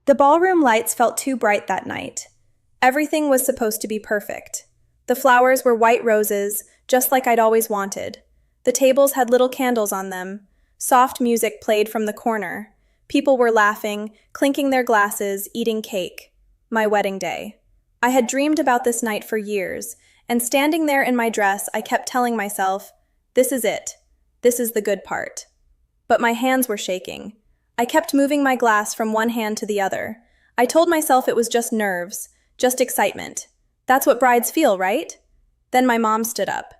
The ballroom lights felt too bright that night. Everything was supposed to be perfect. The flowers were white roses, just like I'd always wanted. The tables had little candles on them. Soft music played from the corner. People were laughing, clinking their glasses, eating cake. My wedding day. I had dreamed about this night for years, and standing there in my dress, I kept telling myself, this is it. This is the good part. But my hands were shaking. I kept moving my glass from one hand to the other. I told myself it was just nerves, just excitement. That's what brides feel, right? Then my mom stood up.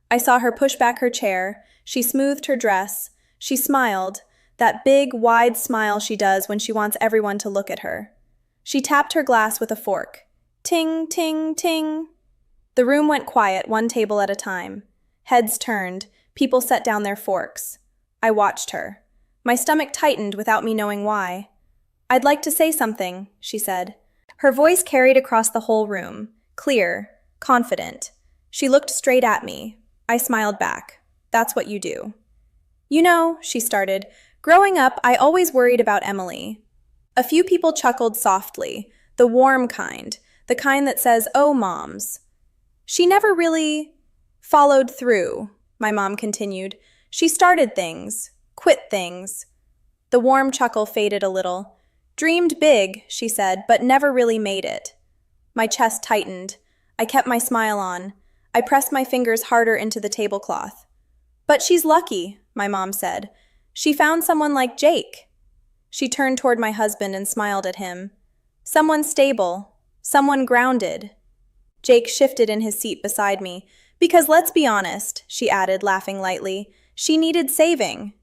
I saw her push back her chair. She smoothed her dress. She smiled, that big, wide smile she does when she wants everyone to look at her. She tapped her glass with a fork. Ting, ting, ting. The room went quiet, one table at a time. Heads turned. People set down their forks. I watched her. My stomach tightened without me knowing why. "I'd like to say something," she said. Her voice carried across the whole room, clear, confident. She looked straight at me. I smiled back. "That's what you do." "You know," she started, "growing up, I always worried about Emily." A few people chuckled softly, the warm kind, the kind that says, "Oh, moms." "She never really followed through," my mom continued. "She started things, quit things." The warm chuckle faded a little. "Dreamed big," she said, "but never really made it." My chest tightened. I kept my smile on. I pressed my fingers harder into the tablecloth. "But she's lucky," my mom said. "She found someone like Jake." She turned toward my husband and smiled at him. "Someone stable, someone grounded." Jake shifted in his seat beside me. "Because let's be honest," she added, laughing lightly, "she needed saving."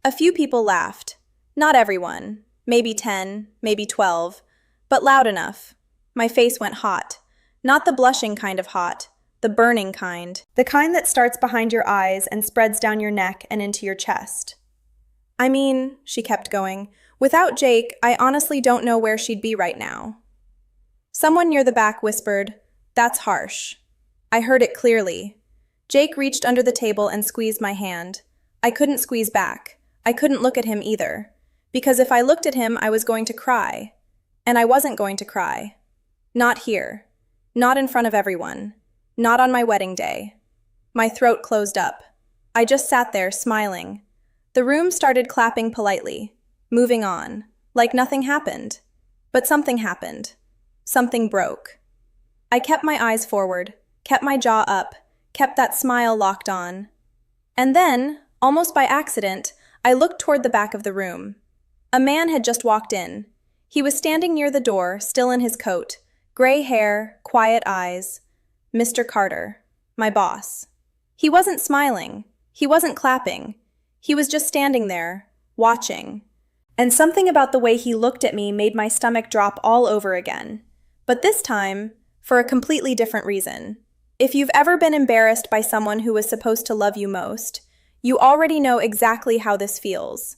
A few people laughed. Not everyone. Maybe 10, maybe 12. But loud enough. My face went hot. Not the blushing kind of hot. The burning kind. The kind that starts behind your eyes and spreads down your neck and into your chest. "I mean," she kept going, "without Jake, I honestly don't know where she'd be right now." Someone near the back whispered, "That's harsh." I heard it clearly. Jake reached under the table and squeezed my hand. I couldn't squeeze back. I couldn't look at him either. Because if I looked at him, I was going to cry. And I wasn't going to cry. Not here. Not in front of everyone. Not on my wedding day. My throat closed up. I just sat there, smiling. The room started clapping politely, moving on, like nothing happened. But something happened. Something broke. I kept my eyes forward, kept my jaw up, kept that smile locked on. And then, almost by accident, I looked toward the back of the room. A man had just walked in. He was standing near the door, still in his coat, gray hair, quiet eyes. Mr. Carter, my boss. He wasn't smiling. He wasn't clapping. He was just standing there, watching. And something about the way he looked at me made my stomach drop all over again. But this time, for a completely different reason. If you've ever been embarrassed by someone who was supposed to love you most, you already know exactly how this feels.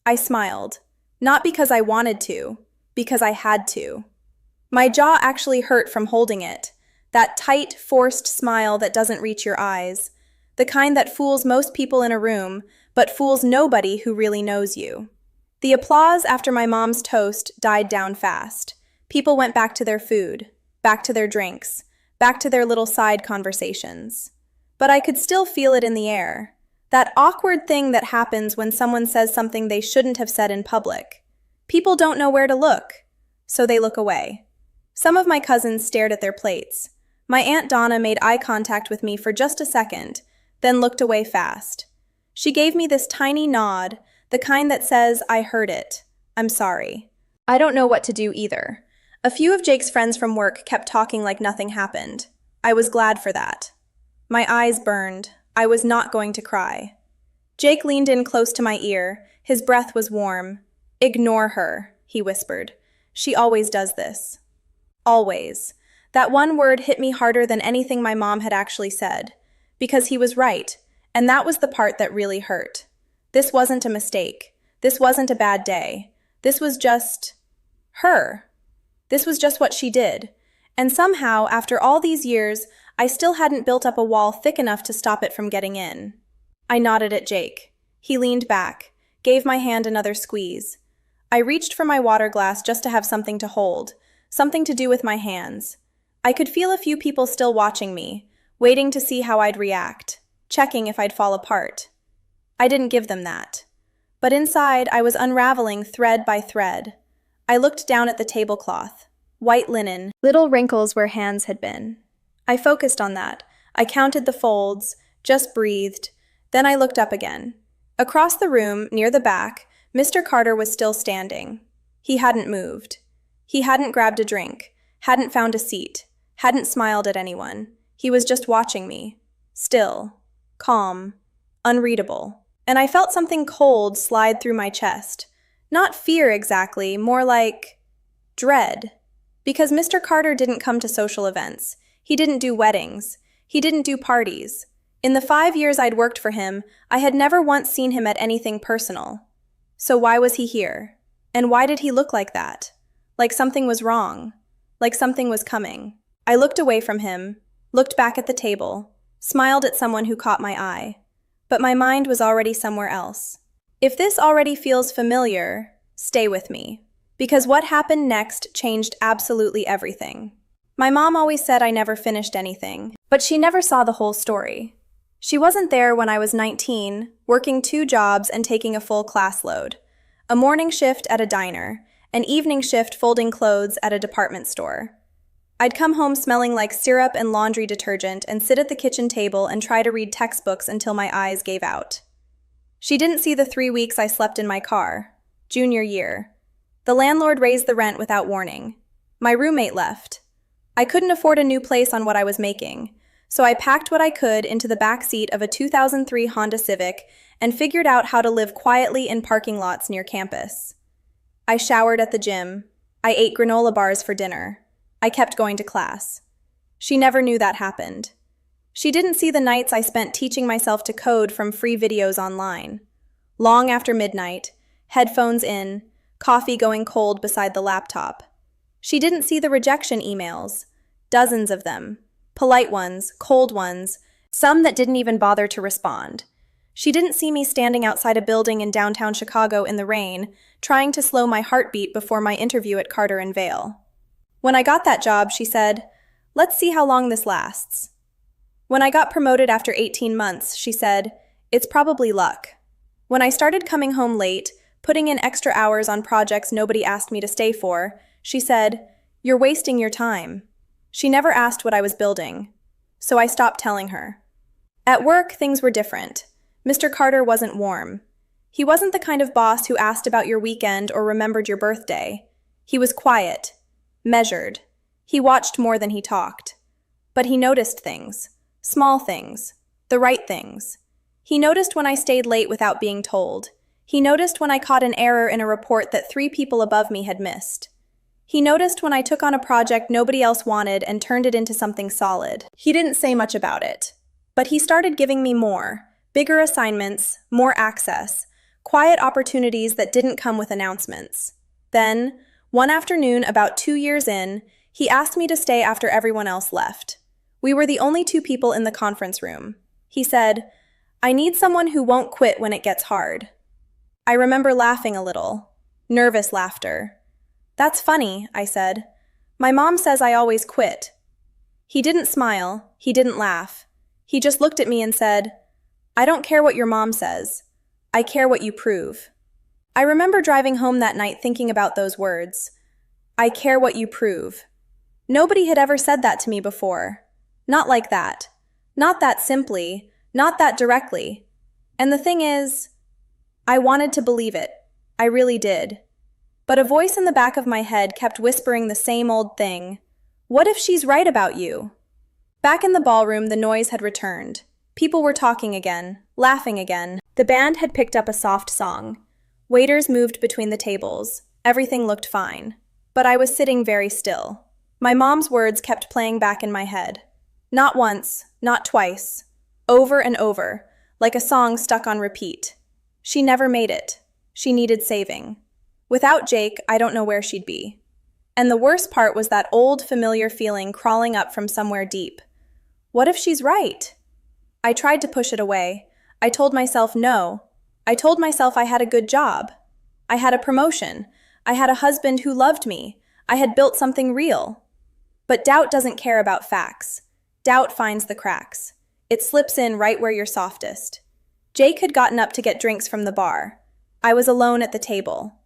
I smiled. Not because I wanted to, because I had to. My jaw actually hurt from holding it. That tight, forced smile that doesn't reach your eyes. The kind that fools most people in a room, but fools nobody who really knows you. The applause after my mom's toast died down fast. People went back to their food, back to their drinks, back to their little side conversations. But I could still feel it in the air. That awkward thing that happens when someone says something they shouldn't have said in public. People don't know where to look, so they look away. Some of my cousins stared at their plates. My Aunt Donna made eye contact with me for just a second, then looked away fast. She gave me this tiny nod, the kind that says, "I heard it. I'm sorry." I don't know what to do either. A few of Jake's friends from work kept talking like nothing happened. I was glad for that. My eyes burned. I was not going to cry. Jake leaned in close to my ear. His breath was warm. "Ignore her," he whispered. "She always does this." Always. That one word hit me harder than anything my mom had actually said. Because he was right, and that was the part that really hurt. This wasn't a mistake. This wasn't a bad day. This was just her. This was just what she did. And somehow, after all these years, I still hadn't built up a wall thick enough to stop it from getting in. I nodded at Jake. He leaned back, gave my hand another squeeze. I reached for my water glass just to have something to hold, something to do with my hands. I could feel a few people still watching me, waiting to see how I'd react, checking if I'd fall apart. I didn't give them that. But inside, I was unraveling thread by thread. I looked down at the tablecloth. White linen, little wrinkles where hands had been. I focused on that. I counted the folds, just breathed. Then I looked up again. Across the room, near the back, Mr. Carter was still standing. He hadn't moved. He hadn't grabbed a drink, hadn't found a seat, hadn't smiled at anyone. He was just watching me. Still, calm, unreadable. And I felt something cold slide through my chest. Not fear exactly, more like dread. Because Mr. Carter didn't come to social events. He didn't do weddings. He didn't do parties. In the 5 years I'd worked for him, I had never once seen him at anything personal. So why was he here? And why did he look like that? Like something was wrong. Like something was coming. I looked away from him, looked back at the table, smiled at someone who caught my eye. But my mind was already somewhere else. If this already feels familiar, stay with me. Because what happened next changed absolutely everything. My mom always said I never finished anything, but she never saw the whole story. She wasn't there when I was 19, working 2 jobs and taking a full class load. A morning shift at a diner, an evening shift folding clothes at a department store. I'd come home smelling like syrup and laundry detergent and sit at the kitchen table and try to read textbooks until my eyes gave out. She didn't see the 3 weeks I slept in my car, junior year. The landlord raised the rent without warning. My roommate left. I couldn't afford a new place on what I was making, so I packed what I could into the back seat of a 2003 Honda Civic and figured out how to live quietly in parking lots near campus. I showered at the gym. I ate granola bars for dinner. I kept going to class. She never knew that happened. She didn't see the nights I spent teaching myself to code from free videos online. Long after midnight, headphones in, coffee going cold beside the laptop. She didn't see the rejection emails, dozens of them, polite ones, cold ones, some that didn't even bother to respond. She didn't see me standing outside a building in downtown Chicago in the rain, trying to slow my heartbeat before my interview at Carter & Vale. When I got that job, she said, "Let's see how long this lasts." When I got promoted after 18 months, she said, "It's probably luck." When I started coming home late, putting in extra hours on projects nobody asked me to stay for, she said, "You're wasting your time." She never asked what I was building, so I stopped telling her. At work, things were different. Mr. Carter wasn't warm. He wasn't the kind of boss who asked about your weekend or remembered your birthday. He was quiet, measured. He watched more than he talked. But he noticed things, small things, the right things. He noticed when I stayed late without being told. He noticed when I caught an error in a report that 3 people above me had missed. He noticed when I took on a project nobody else wanted and turned it into something solid. He didn't say much about it, but he started giving me more, bigger assignments, more access, quiet opportunities that didn't come with announcements. Then, one afternoon about 2 years in, he asked me to stay after everyone else left. We were the only 2 people in the conference room. He said, "I need someone who won't quit when it gets hard." I remember laughing a little, nervous laughter. "That's funny," I said. "My mom says I always quit." He didn't smile, he didn't laugh. He just looked at me and said, "I don't care what your mom says. I care what you prove." I remember driving home that night thinking about those words. I care what you prove. Nobody had ever said that to me before. Not like that. Not that simply. Not that directly. And the thing is, I wanted to believe it. I really did. But a voice in the back of my head kept whispering the same old thing. What if she's right about you? Back in the ballroom, the noise had returned. People were talking again, laughing again. The band had picked up a soft song. Waiters moved between the tables. Everything looked fine. But I was sitting very still. My mom's words kept playing back in my head. Not once, not twice. Over and over, like a song stuck on repeat. She never made it. She needed saving. Without Jake, I don't know where she'd be. And the worst part was that old, familiar feeling crawling up from somewhere deep. What if she's right? I tried to push it away. I told myself no. I told myself I had a good job. I had a promotion, I had a husband who loved me. I had built something real. But doubt doesn't care about facts. Doubt finds the cracks. It slips in right where you're softest. Jake had gotten up to get drinks from the bar. I was alone at the table.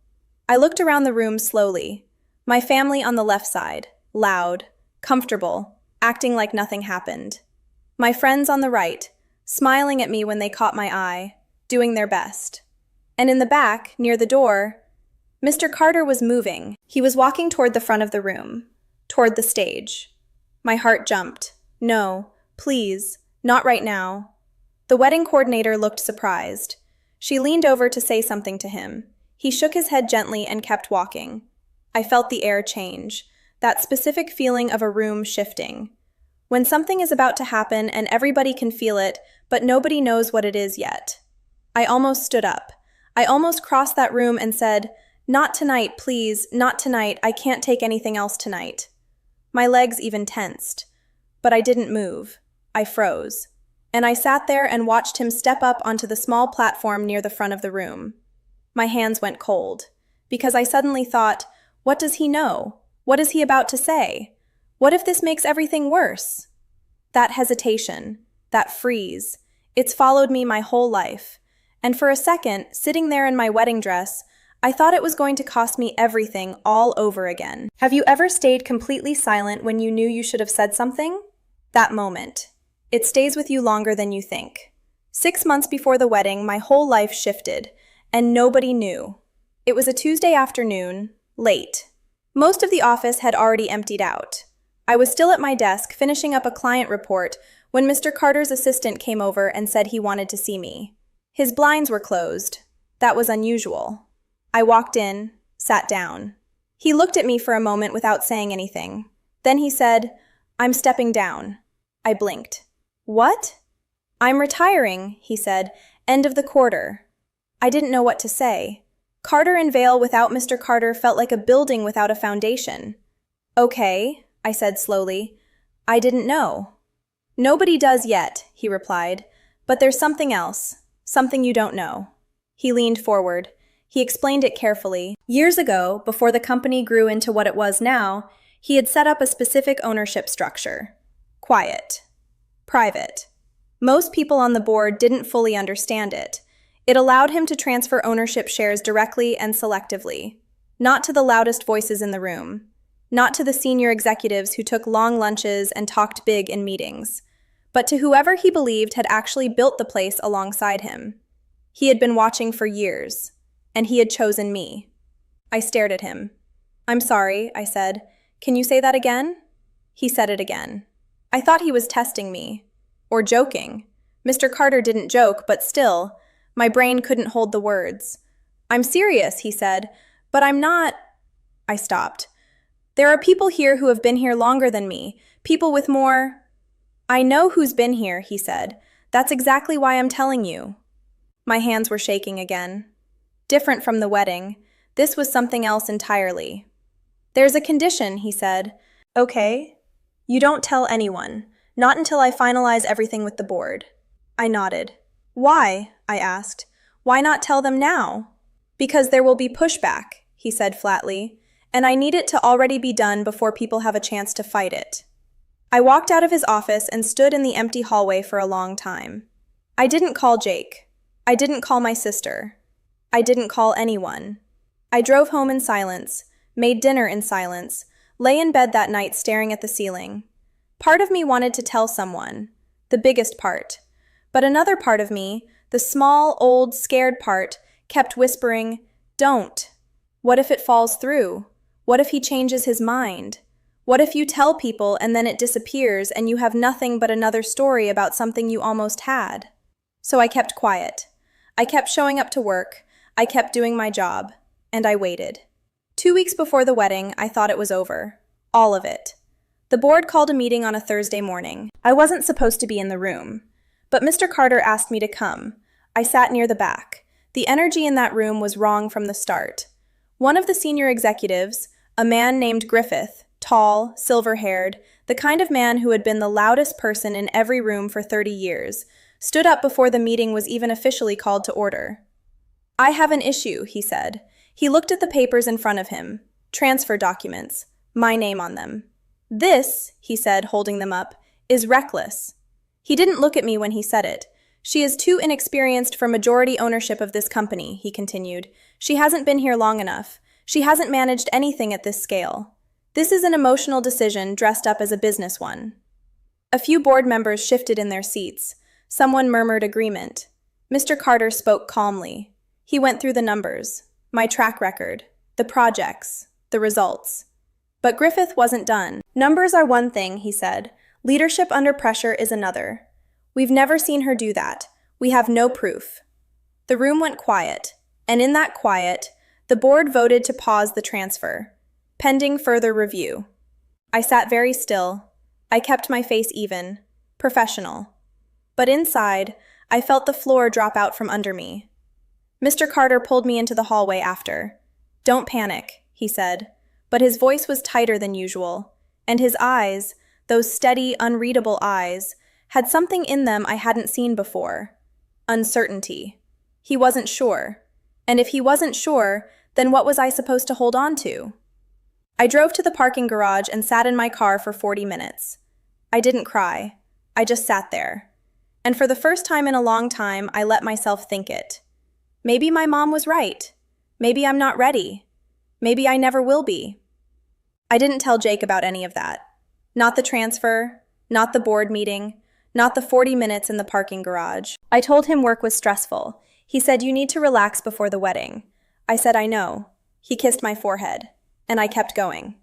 I looked around the room slowly. My family on the left side, loud, comfortable, acting like nothing happened. My friends on the right, smiling at me when they caught my eye, doing their best. And in the back, near the door, Mr. Carter was moving. He was walking toward the front of the room, toward the stage. My heart jumped. No, please, not right now. The wedding coordinator looked surprised. She leaned over to say something to him. He shook his head gently and kept walking. I felt the air change, that specific feeling of a room shifting. When something is about to happen and everybody can feel it, but nobody knows what it is yet. I almost stood up. I almost crossed that room and said, "Not tonight, please, not tonight. I can't take anything else tonight." My legs even tensed. But I didn't move. I froze. And I sat there and watched him step up onto the small platform near the front of the room. My hands went cold, because I suddenly thought, what does he know? What is he about to say? What if this makes everything worse? That hesitation, that freeze, it's followed me my whole life. And for a second, sitting there in my wedding dress, I thought it was going to cost me everything all over again. Have you ever stayed completely silent when you knew you should have said something? That moment. It stays with you longer than you think. 6 months before the wedding, my whole life shifted, and nobody knew. It was a Tuesday afternoon, late. Most of the office had already emptied out. I was still at my desk finishing up a client report when Mr. Carter's assistant came over and said he wanted to see me. His blinds were closed. That was unusual. I walked in, sat down. He looked at me for a moment without saying anything. Then he said, "I'm stepping down." I blinked. "What?" "I'm retiring," he said. "End of the quarter." I didn't know what to say. Carter and Vale without Mr. Carter felt like a building without a foundation. "Okay," I said slowly. "I didn't know." "Nobody does yet," he replied. "But there's something else, something you don't know." He leaned forward. He explained it carefully. Years ago, before the company grew into what it was now, he had set up a specific ownership structure. Quiet. Private. Most people on the board didn't fully understand it. It allowed him to transfer ownership shares directly and selectively. Not to the loudest voices in the room. Not to the senior executives who took long lunches and talked big in meetings. But to whoever he believed had actually built the place alongside him. He had been watching for years. And he had chosen me. I stared at him. "I'm sorry," I said. "Can you say that again?" He said it again. I thought he was testing me. Or joking. Mr. Carter didn't joke, but still, my brain couldn't hold the words. "I'm serious," he said, "but I'm not—" I stopped. "There are people here who have been here longer than me, people with more—" "I know who's been here," he said. "That's exactly why I'm telling you." My hands were shaking again. Different from the wedding, this was something else entirely. "There's a condition," he said. "Okay? You don't tell anyone, not until I finalize everything with the board." I nodded. "Why?" I asked. "Why not tell them now?" "Because there will be pushback," he said flatly, "and I need it to already be done before people have a chance to fight it." I walked out of his office and stood in the empty hallway for a long time. I didn't call Jake. I didn't call my sister. I didn't call anyone. I drove home in silence, made dinner in silence, lay in bed that night staring at the ceiling. Part of me wanted to tell someone, the biggest part. But another part of me, the small, old, scared part, kept whispering, "Don't. What if it falls through? What if he changes his mind? What if you tell people and then it disappears and you have nothing but another story about something you almost had?" So I kept quiet. I kept showing up to work. I kept doing my job, and I waited. 2 weeks before the wedding, I thought it was over. All of it. The board called a meeting on a Thursday morning. I wasn't supposed to be in the room, but Mr. Carter asked me to come. I sat near the back. The energy in that room was wrong from the start. One of the senior executives, a man named Griffith, tall, silver-haired, the kind of man who had been the loudest person in every room for 30 years, stood up before the meeting was even officially called to order. "I have an issue," he said. He looked at the papers in front of him. Transfer documents. My name on them. This, he said, holding them up, is reckless. He didn't look at me when he said it. She is too inexperienced for majority ownership of this company, he continued. She hasn't been here long enough. She hasn't managed anything at this scale. This is an emotional decision dressed up as a business one. A few board members shifted in their seats. Someone murmured agreement. Mr. Carter spoke calmly. He went through the numbers, my track record, the projects, the results. But Griffith wasn't done. Numbers are one thing, he said. Leadership under pressure is another. We've never seen her do that. We have no proof. The room went quiet, and in that quiet, the board voted to pause the transfer, pending further review. I sat very still. I kept my face even, professional. But inside, I felt the floor drop out from under me. Mr. Carter pulled me into the hallway after. Don't panic, he said, but his voice was tighter than usual, and his eyes, those steady, unreadable eyes, had something in them I hadn't seen before. Uncertainty. He wasn't sure. And if he wasn't sure, then what was I supposed to hold on to? I drove to the parking garage and sat in my car for 40 minutes. I didn't cry. I just sat there. And for the first time in a long time, I let myself think it. Maybe my mom was right. Maybe I'm not ready. Maybe I never will be. I didn't tell Jake about any of that. Not the transfer, not the board meeting, not the 40 minutes in the parking garage. I told him work was stressful. He said, you need to relax before the wedding. I said, I know. He kissed my forehead, and I kept going.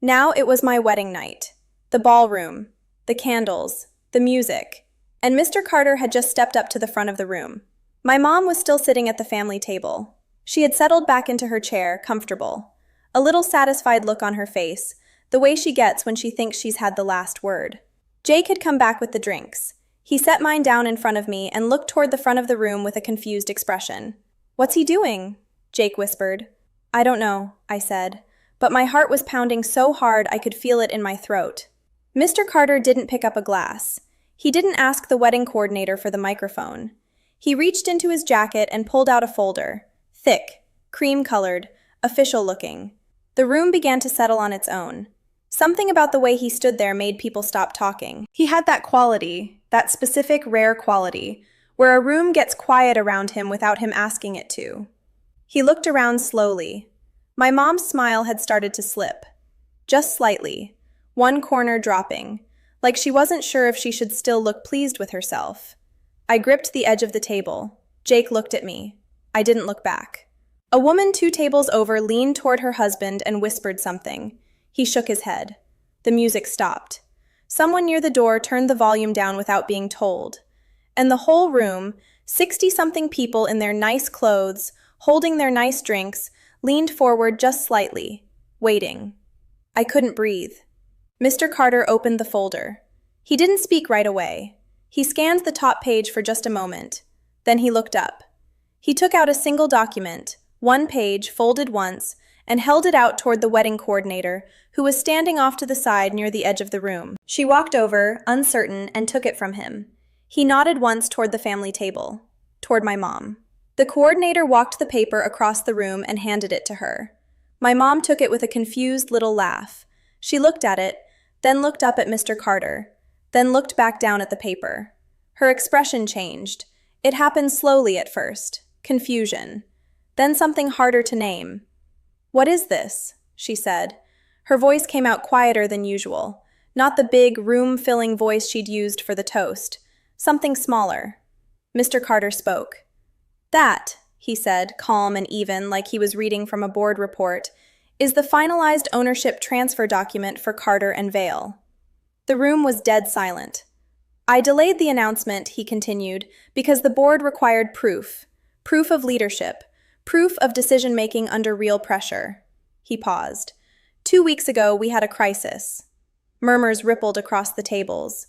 Now it was my wedding night. The ballroom, the candles, the music, and Mr. Carter had just stepped up to the front of the room. My mom was still sitting at the family table. She had settled back into her chair, comfortable. A little satisfied look on her face, the way she gets when she thinks she's had the last word. Jake had come back with the drinks. He set mine down in front of me and looked toward the front of the room with a confused expression. What's he doing? Jake whispered. I don't know, I said, but my heart was pounding so hard I could feel it in my throat. Mr. Carter didn't pick up a glass. He didn't ask the wedding coordinator for the microphone. He reached into his jacket and pulled out a folder. Thick, cream-colored, official-looking. The room began to settle on its own. Something about the way he stood there made people stop talking. He had that quality, that specific rare quality, where a room gets quiet around him without him asking it to. He looked around slowly. My mom's smile had started to slip. Just slightly, one corner dropping, like she wasn't sure if she should still look pleased with herself. I gripped the edge of the table. Jake looked at me. I didn't look back. A woman 2 tables over leaned toward her husband and whispered something. He shook his head. The music stopped. Someone near the door turned the volume down without being told. And the whole room, 60-something people in their nice clothes, holding their nice drinks, leaned forward just slightly, waiting. I couldn't breathe. Mr. Carter opened the folder. He didn't speak right away. He scanned the top page for just a moment. Then he looked up. He took out a single document, 1 page, folded once, and held it out toward the wedding coordinator, who was standing off to the side near the edge of the room. She walked over, uncertain, and took it from him. He nodded once toward the family table, toward my mom. The coordinator walked the paper across the room and handed it to her. My mom took it with a confused little laugh. She looked at it, then looked up at Mr. Carter, then looked back down at the paper. Her expression changed. It happened slowly at first. Confusion. Then something harder to name. What is this? She said. Her voice came out quieter than usual. Not the big, room-filling voice she'd used for the toast. Something smaller. Mr. Carter spoke. That, he said, calm and even, like he was reading from a board report, is the finalized ownership transfer document for Carter and Vale. The room was dead silent. I delayed the announcement, he continued, because the board required proof. Proof of leadership. Proof of decision-making under real pressure. He paused. 2 weeks ago, we had a crisis. Murmurs rippled across the tables.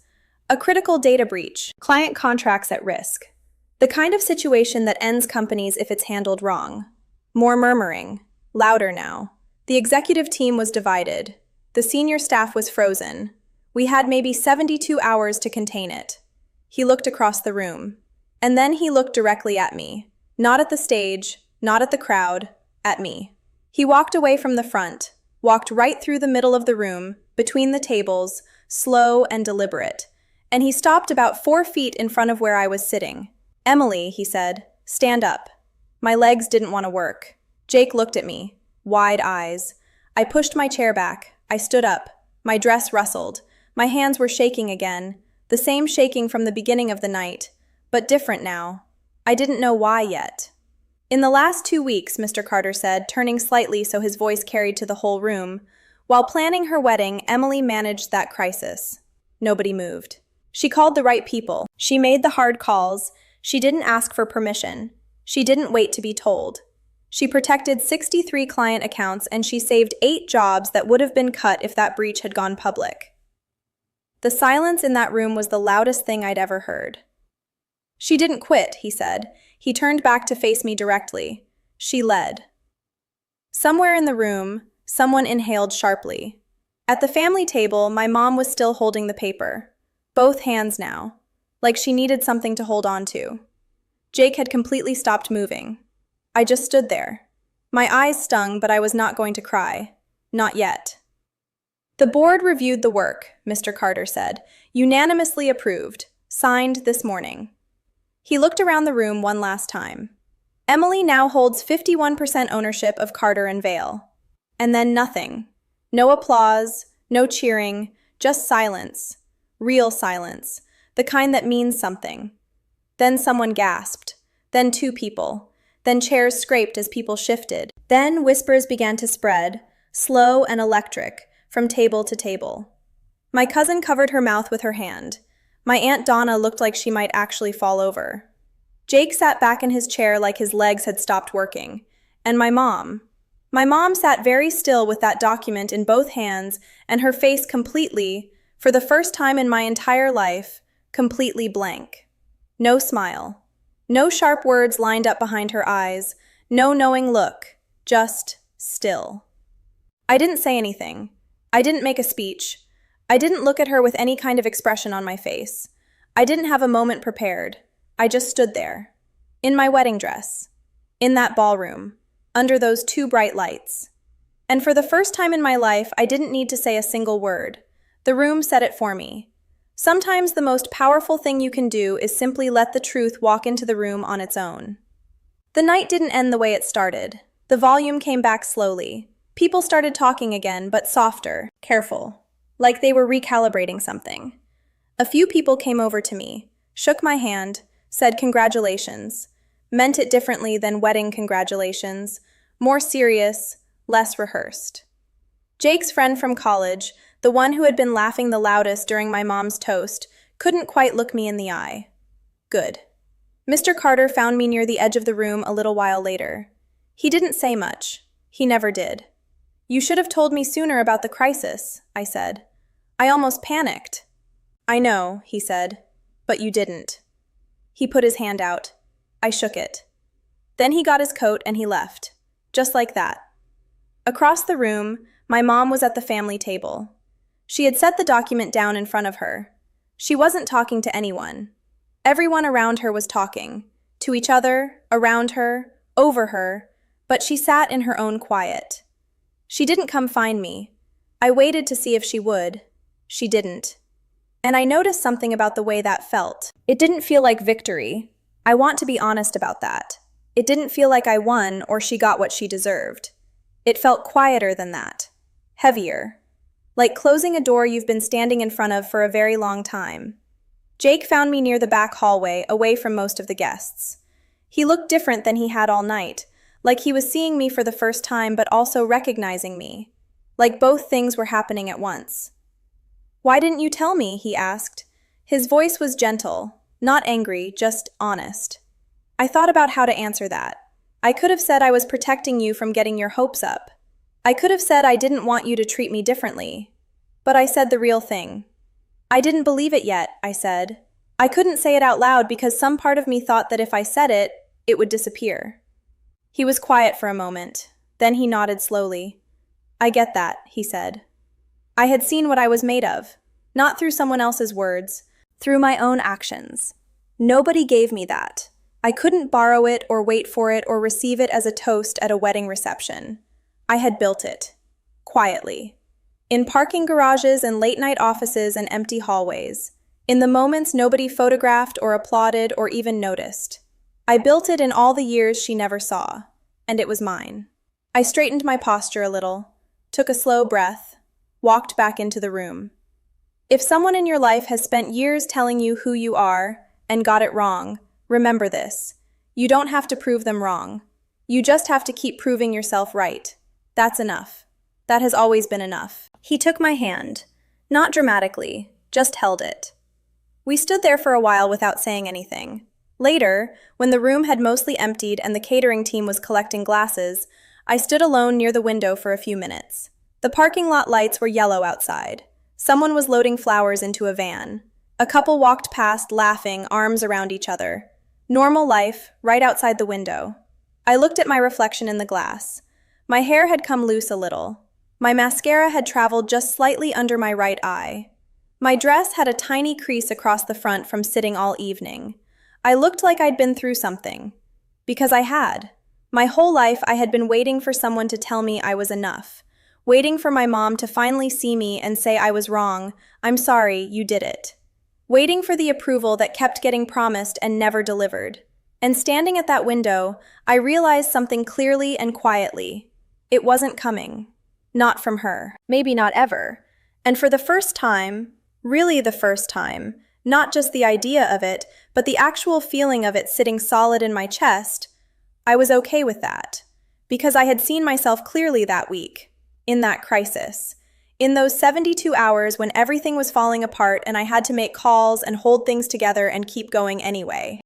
A critical data breach. Client contracts at risk. The kind of situation that ends companies if it's handled wrong. More murmuring. Louder now. The executive team was divided. The senior staff was frozen. We had maybe 72 hours to contain it. He looked across the room. And then he looked directly at me. Not at the stage, not at the crowd, at me. He walked away from the front, walked right through the middle of the room, between the tables, slow and deliberate, and he stopped about 4 feet in front of where I was sitting. "Emily," he said, "stand up." My legs didn't want to work. Jake looked at me, wide eyes. I pushed my chair back. I stood up. My dress rustled. My hands were shaking again, the same shaking from the beginning of the night, but different now. I didn't know why yet. "In the last 2 weeks," Mr. Carter said, turning slightly so his voice carried to the whole room, "while planning her wedding, Emily managed that crisis." Nobody moved. She called the right people. She made the hard calls. She didn't ask for permission. She didn't wait to be told. She protected 63 client accounts and she saved 8 jobs that would have been cut if that breach had gone public. The silence in that room was the loudest thing I'd ever heard. "She didn't quit," he said. He turned back to face me directly. "She led." Somewhere in the room, someone inhaled sharply. At the family table, my mom was still holding the paper. Both hands now, like she needed something to hold on to. Jake had completely stopped moving. I just stood there. My eyes stung, but I was not going to cry. Not yet. "The board reviewed the work," Mr. Carter said. "Unanimously approved. Signed this morning." He looked around the room one last time. "Emily now holds 51% ownership of Carter and Vale." And then nothing. No applause, no cheering, just silence. Real silence. The kind that means something. Then someone gasped. Then 2 people. Then chairs scraped as people shifted. Then whispers began to spread, slow and electric, from table to table. My cousin covered her mouth with her hand. My Aunt Donna looked like she might actually fall over. Jake sat back in his chair like his legs had stopped working. And my mom sat very still with that document in both hands and her face completely, for the first time in my entire life, completely blank. No smile. No sharp words lined up behind her eyes. No knowing look. Just still. I didn't say anything. I didn't make a speech. I didn't look at her with any kind of expression on my face. I didn't have a moment prepared. I just stood there. In my wedding dress. In that ballroom. Under those 2 bright lights. And for the first time in my life, I didn't need to say a single word. The room said it for me. Sometimes the most powerful thing you can do is simply let the truth walk into the room on its own. The night didn't end the way it started. The volume came back slowly. People started talking again, but softer, careful, like they were recalibrating something. A few people came over to me, shook my hand, said congratulations, meant it differently than wedding congratulations, more serious, less rehearsed. Jake's friend from college, the one who had been laughing the loudest during my mom's toast, couldn't quite look me in the eye. Good. Mr. Carter found me near the edge of the room a little while later. He didn't say much. He never did. "You should have told me sooner about the crisis," I said. "I almost panicked." "I know," he said, "but you didn't." He put his hand out. I shook it. Then he got his coat and he left. Just like that. Across the room, my mom was at the family table. She had set the document down in front of her. She wasn't talking to anyone. Everyone around her was talking. To each other, around her, over her, but she sat in her own quiet. She didn't come find me. I waited to see if she would. She didn't. And I noticed something about the way that felt. It didn't feel like victory. I want to be honest about that. It didn't feel like I won or she got what she deserved. It felt quieter than that. Heavier. Like closing a door you've been standing in front of for a very long time. Jake found me near the back hallway, away from most of the guests. He looked different than he had all night, like he was seeing me for the first time but also recognizing me. Like both things were happening at once. "Why didn't you tell me?" he asked. His voice was gentle, not angry, just honest. I thought about how to answer that. I could have said I was protecting you from getting your hopes up. I could have said I didn't want you to treat me differently. But I said the real thing. "I didn't believe it yet," I said. I couldn't say it out loud because some part of me thought that if I said it, it would disappear. He was quiet for a moment. Then he nodded slowly. "I get that," he said. I had seen what I was made of. Not through someone else's words, through my own actions. Nobody gave me that. I couldn't borrow it or wait for it or receive it as a toast at a wedding reception. I had built it. Quietly. In parking garages and late-night offices and empty hallways. In the moments nobody photographed or applauded or even noticed. I built it in all the years she never saw. And it was mine. I straightened my posture a little, took a slow breath, walked back into the room. If someone in your life has spent years telling you who you are and got it wrong, remember this. You don't have to prove them wrong. You just have to keep proving yourself right. That's enough. That has always been enough. He took my hand, not dramatically, just held it. We stood there for a while without saying anything. Later, when the room had mostly emptied and the catering team was collecting glasses, I stood alone near the window for a few minutes. The parking lot lights were yellow outside. Someone was loading flowers into a van. A couple walked past, laughing, arms around each other. Normal life, right outside the window. I looked at my reflection in the glass. My hair had come loose a little. My mascara had traveled just slightly under my right eye. My dress had a tiny crease across the front from sitting all evening. I looked like I'd been through something. Because I had. My whole life I had been waiting for someone to tell me I was enough. Waiting for my mom to finally see me and say I was wrong, I'm sorry, you did it. Waiting for the approval that kept getting promised and never delivered. And standing at that window, I realized something clearly and quietly. It wasn't coming. Not from her. Maybe not ever. And for the first time, really the first time, not just the idea of it, but the actual feeling of it sitting solid in my chest, I was okay with that. Because I had seen myself clearly that week. In that crisis. In those 72 hours when everything was falling apart and I had to make calls and hold things together and keep going anyway.